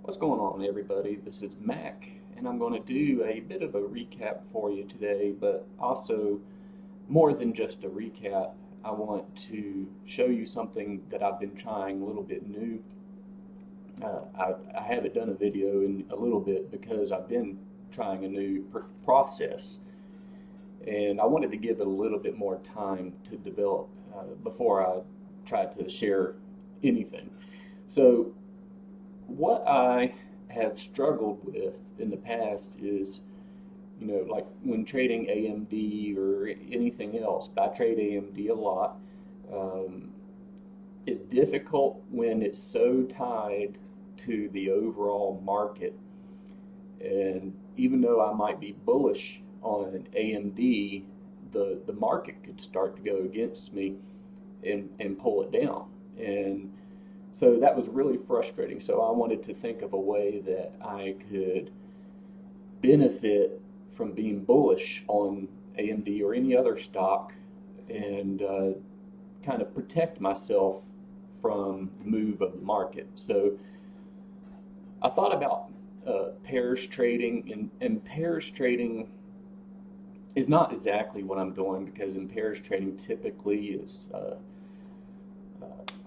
What's going on, everybody? This is Mac, and I'm going to do a bit of a recap for you today, but also more than just a recap. I want to show you something that I've been trying a little bit new. I haven't done a video in a little bit because I've been trying a new process, and I wanted to give it a little bit more time to develop before I try to share anything. So what I have struggled with in the past is, like when trading AMD or anything else, but I trade AMD a lot, it's difficult when it's so tied to the overall market. And even though I might be bullish on AMD, the market could start to go against me and pull it down. And so that was really frustrating. So I wanted to think of a way that I could benefit from being bullish on AMD or any other stock and kind of protect myself from the move of the market. So I thought about pairs trading, and pairs trading is not exactly what I'm doing, because in pairs trading typically is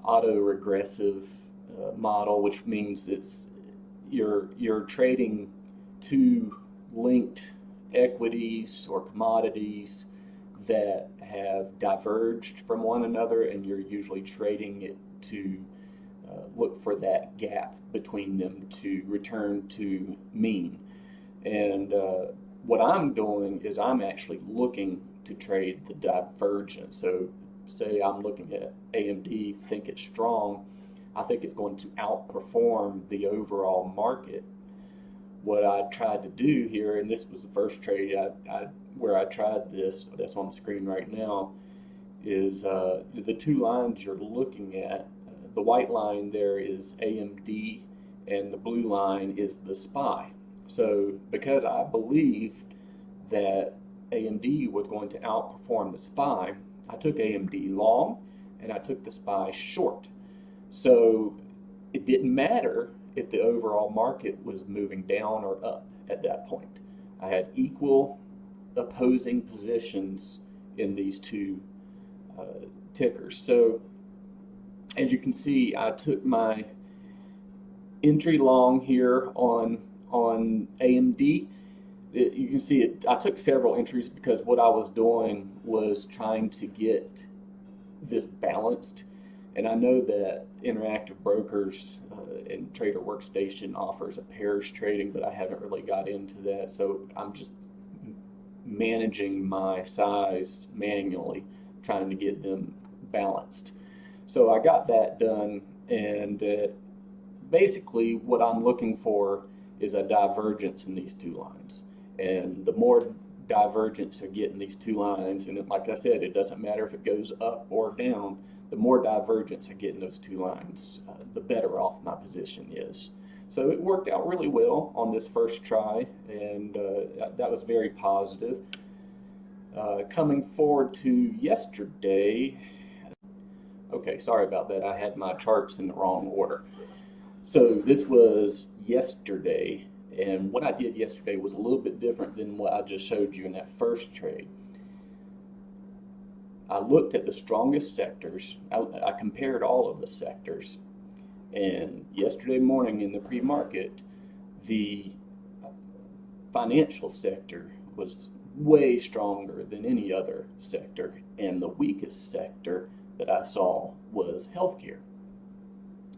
auto-regressive model, which means you're trading two linked equities or commodities that have diverged from one another, and you're usually trading it to look for that gap between them to return to mean. And what I'm doing is I'm actually looking to trade the divergence. So say I'm looking at AMD, think it's strong, I think it's going to outperform the overall market. What I tried to do here, and this was the first trade where I tried this, that's on the screen right now, is the two lines you're looking at. The white line there is AMD, and the blue line is the SPY. So because I believed that AMD was going to outperform the SPY, I took AMD long and I took the SPY short. So it didn't matter if the overall market was moving down or up at that point. I had equal opposing positions in these two tickers. So as you can see, I took my entry long here on AMD. You can see it. I took several entries because what I was doing was trying to get this balanced. And I know that Interactive Brokers and Trader Workstation offers a pairs trading, but I haven't really got into that. So I'm just managing my size manually, trying to get them balanced. So I got that done, and basically what I'm looking for is a divergence in these two lines. And the more divergence I get in these two lines, and like I said, it doesn't matter if it goes up or down, the more divergence I get in those two lines, the better off my position is. So it worked out really well on this first try, and that was very positive. Coming forward to yesterday, okay, sorry about that, I had my charts in the wrong order. So this was yesterday, and what I did yesterday was a little bit different than what I just showed you in that first trade. I looked at the strongest sectors. I compared all of the sectors, and yesterday morning in the pre-market, the financial sector was way stronger than any other sector, and the weakest sector that I saw was healthcare.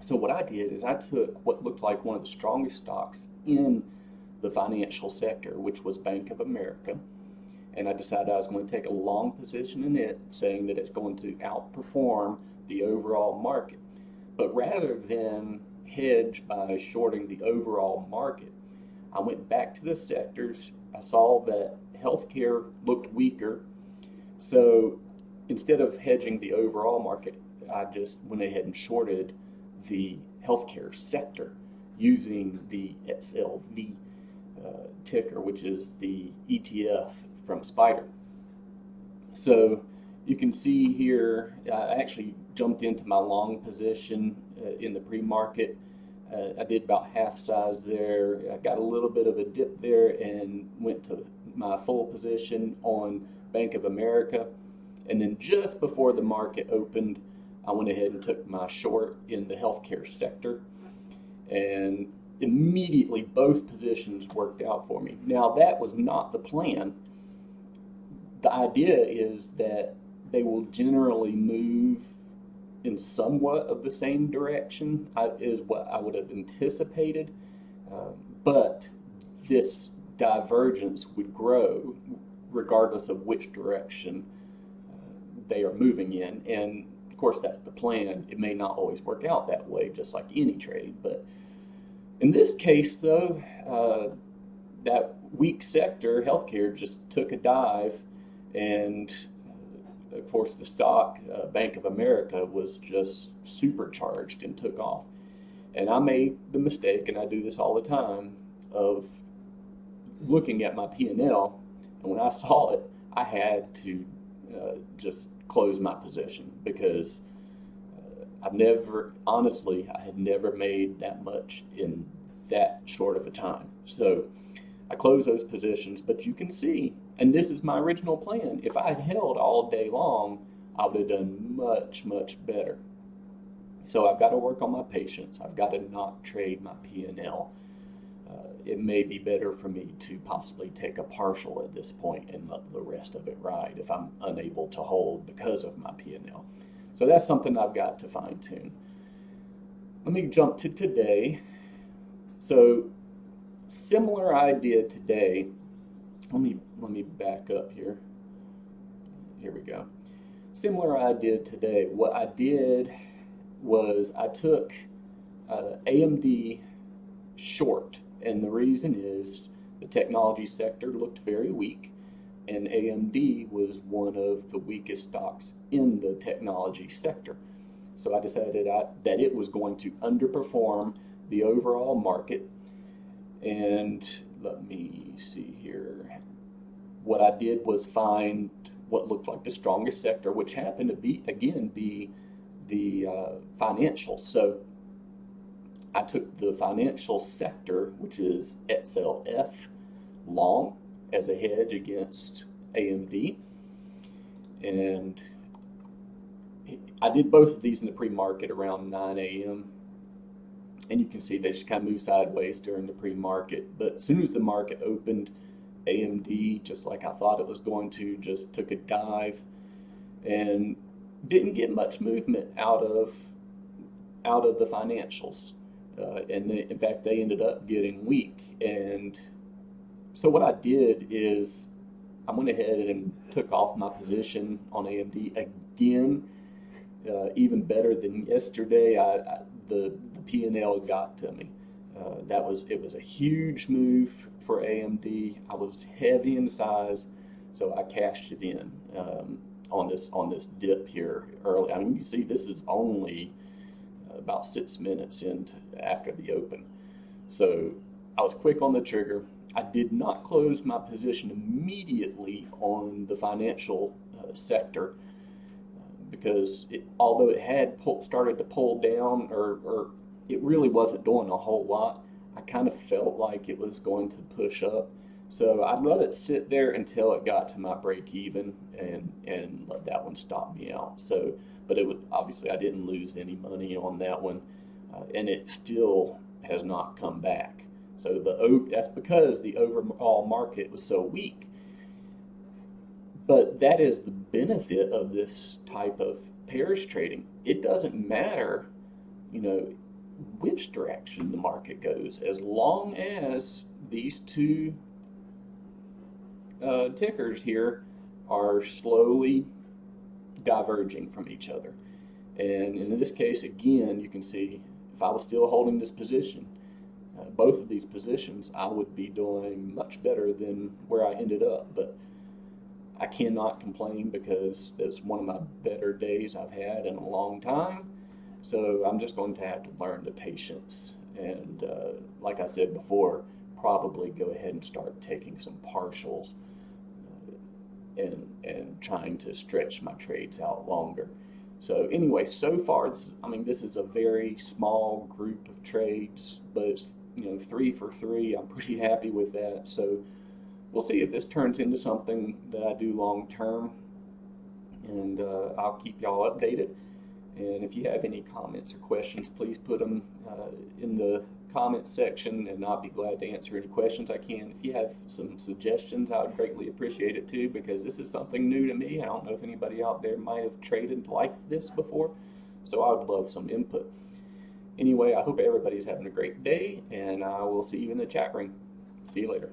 So what I did is I took what looked like one of the strongest stocks in the financial sector, which was Bank of America, and I decided I was going to take a long position in it, saying that it's going to outperform the overall market. But rather than hedge by shorting the overall market, I went back to the sectors. I saw that healthcare looked weaker, so instead of hedging the overall market, I just went ahead and shorted the healthcare sector using the XLV ticker, which is the ETF from Spider. So you can see here, I actually jumped into my long position in the pre-market I did about half size there. I got a little bit of a dip there and went to my full position on Bank of America. And then just before the market opened, I went ahead and took my short in the healthcare sector. And immediately both positions worked out for me. Now, that was not the plan. The idea is that they will generally move in somewhat of the same direction is what I would have anticipated, but this divergence would grow regardless of which direction they are moving in. And of course, that's the plan. It may not always work out that way, just like any trade. But in this case, though, that weak sector, healthcare, just took a dive, and of course, the stock, Bank of America, was just supercharged and took off. And I made the mistake, and I do this all the time, of looking at my P&L, and when I saw it, I had to just close my position, because honestly, I had never made that much in that short of a time. So I closed those positions, but you can see, and this is my original plan, if I had held all day long, I would have done much, much better. So I've got to work on my patience. I've got to not trade my P&L. It may be better for me to possibly take a partial at this point and let the rest of it ride if I'm unable to hold because of my P&L. So that's something I've got to fine tune. Let me jump to today. So similar idea today. Let me back up here. Here we go. Similar idea today. What I did was I took AMD short, and the reason is the technology sector looked very weak, and AMD was one of the weakest stocks in the technology sector. So I decided that it was going to underperform the overall market. And let me see here. What I did was find what looked like the strongest sector, which happened to be the financials. So I took the financial sector, which is XLF, long as a hedge against AMD. And I did both of these in the pre-market around 9 a.m. And you can see they just kind of moved sideways during the pre-market. But as soon as the market opened, AMD, just like I thought it was going to, just took a dive and didn't get much movement out of the financials. In fact, they ended up getting weak. And so what I did is I went ahead and took off my position on AMD again, even better than yesterday. The P&L got to me. It was a huge move for AMD. I was heavy in size, so I cashed it in on this dip here early. I mean, you see, this is only about 6 minutes after the open. So I was quick on the trigger. I did not close my position immediately on the financial sector because although it had started to pull down, or it really wasn't doing a whole lot, I kind of felt like it was going to push up. So I let it sit there until it got to my break even and let that one stop me out. So, but obviously I didn't lose any money on that one, and it still has not come back. So that's because the overall market was so weak. But that is the benefit of this type of pairs trading. It doesn't matter, which direction the market goes, as long as these two tickers here are slowly diverging from each other. And in this case, again, you can see if I was still holding this position, both of these positions, I would be doing much better than where I ended up. But I cannot complain because that's one of my better days I've had in a long time. So I'm just going to have to learn the patience. And like I said before, probably go ahead and start taking some partials and trying to stretch my trades out longer. So anyway, so far, this is a very small group of trades, but it's 3 for 3. I'm pretty happy with that. So we'll see if this turns into something that I do long term, and I'll keep y'all updated. And if you have any comments or questions, please put them in the comments section, and I'll be glad to answer any questions I can. If you have some suggestions, I would greatly appreciate it too, because this is something new to me. I don't know if anybody out there might have traded like this before, so I would love some input. Anyway, I hope everybody's having a great day, and I will see you in the chat room. See you later.